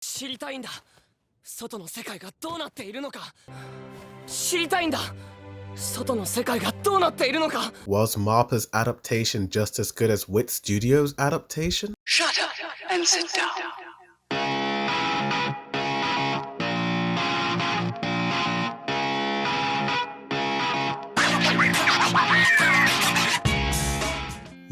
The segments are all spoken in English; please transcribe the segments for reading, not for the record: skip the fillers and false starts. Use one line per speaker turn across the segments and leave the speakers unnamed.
知りたいんだ。外の世界がどうなっているのか。知りたいんだ。外の世界がどうなっているのか。
Was Mappa's adaptation just as good as Wit Studio's adaptation?
Shut up and sit down.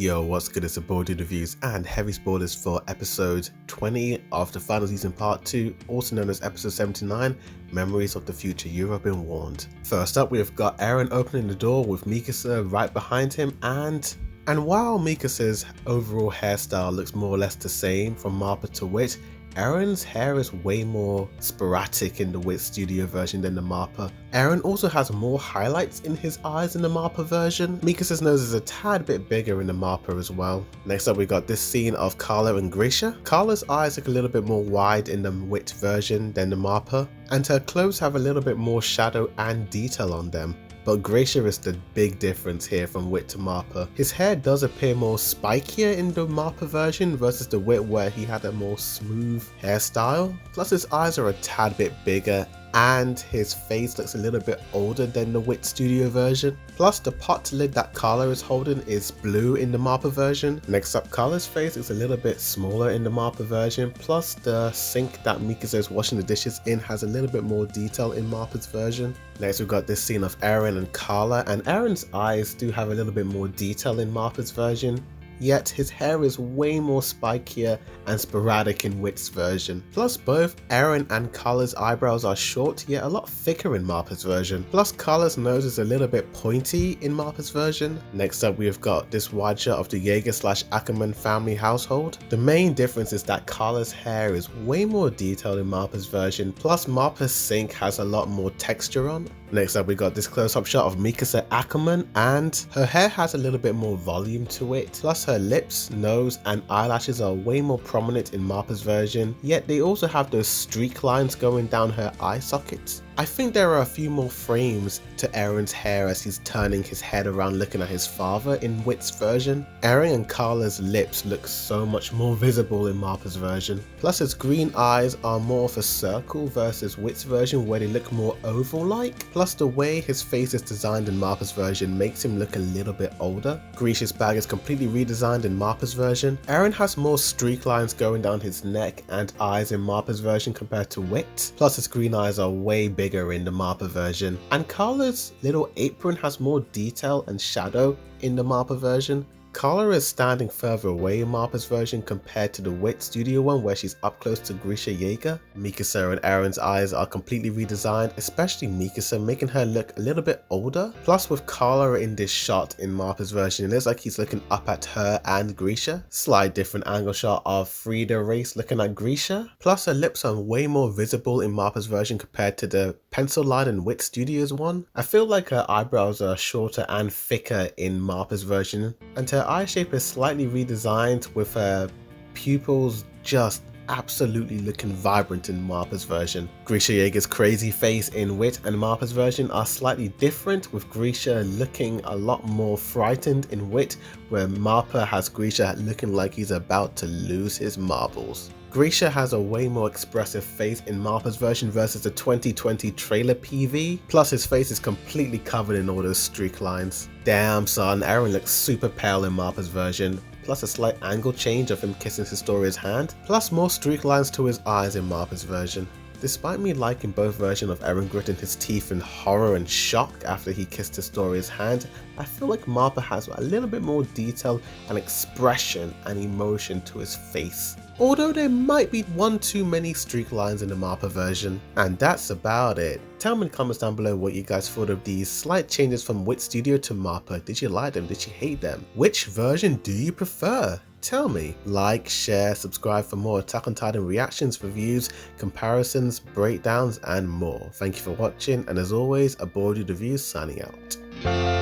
Yo, what's good? It's a Board Reviews and heavy spoilers for episode 20 of the final season part 2, also known as episode 79, Memories of the Future, You Have Been Warned. First up, we've got Eren opening the door with Mikasa right behind him, and while Mikasa's overall hairstyle looks more or less the same from Mappa to Wit, Eren's hair is way more sporadic in the Wit Studio version than the Mappa. Eren also has more highlights in his eyes in the Mappa version. Mikasa's nose is a tad bit bigger in the Mappa as well. Next up, we got this scene of Carla and Grisha. Carla's eyes look a little bit more wide in the Wit version than the Mappa, and her clothes have a little bit more shadow and detail on them. But Grisha is the big difference here from Wit to Mappa. His hair does appear more spikier in the Mappa version versus the Wit where he had a more smooth hairstyle. Plus his eyes are a tad bit bigger and his face looks a little bit older than the Wit Studio version. Plus the pot lid that Carla is holding is blue in the Mappa version. Next up, Carla's face is a little bit smaller in the Mappa version, plus the sink that Mikasa is washing the dishes in has a little bit more detail in Mappa's version. Next we've got this scene of Eren and Carla, and Eren's eyes do have a little bit more detail in Mappa's version, yet his hair is way more spikier and sporadic in Wit's version. Plus both Eren and Carla's eyebrows are short yet a lot thicker in Mappa's version. Plus Carla's nose is a little bit pointy in Mappa's version. Next up we have got this wide shot of the Jaeger/Ackerman family household. The main difference is that Carla's hair is way more detailed in Mappa's version, plus Mappa's sink has a lot more texture on. Next up we got this close-up shot of Mikasa Ackerman, and her hair has a little bit more volume to it, plus her lips, nose and eyelashes are way more prominent in Mappa's version, yet they also have those streak lines going down her eye sockets. I think there are a few more frames to Eren's hair as he's turning his head around looking at his father in Wit's version. Eren and Carla's lips look so much more visible in Mappa's version. Plus his green eyes are more of a circle versus Wit's version where they look more oval-like. Plus the way his face is designed in Mappa's version makes him look a little bit older. Grisha's bag is completely redesigned in Mappa's version. Eren has more streak lines going down his neck and eyes in Mappa's version compared to Wit. Plus his green eyes are way bigger in the Mappa version, and Carla's little apron has more detail and shadow in the Mappa version. Carla is standing further away in Mappa's version compared to the Wit Studio one where she's up close to Grisha Jaeger. Mikasa and Eren's eyes are completely redesigned, especially Mikasa, making her look a little bit older. Plus with Carla in this shot in Mappa's version, it looks like he's looking up at her and Grisha. Slight different angle shot of Frida Race looking at Grisha. Plus her lips are way more visible in Mappa's version compared to the pencil line in Wit Studios one. I feel like her eyebrows are shorter and thicker in Mappa's version, and her eye shape is slightly redesigned with her pupils just absolutely looking vibrant in Mappa's version. Grisha Jaeger's crazy face in Wit and Mappa's version are slightly different, with Grisha looking a lot more frightened in Wit, where Mappa has Grisha looking like he's about to lose his marbles. Grisha has a way more expressive face in Mappa's version versus the 2020 trailer PV, plus his face is completely covered in all those streak lines. Damn son, Eren looks super pale in Mappa's version, plus a slight angle change of him kissing Historia's hand, plus more streak lines to his eyes in Mappa's version. Despite me liking both versions of Eren gritting his teeth in horror and shock after he kissed Historia's hand, I feel like Mappa has a little bit more detail and expression and emotion to his face, although there might be one too many streak lines in the Mappa version. And that's about it. Tell me in the comments down below what you guys thought of these slight changes from Wit Studio to Mappa. Did you like them? Did you hate them? Which version do you prefer? Tell me. Like, share, subscribe for more Attack on Titan reactions, reviews, comparisons, breakdowns and more. Thank you for watching, and as always, A Board Reviews signing out.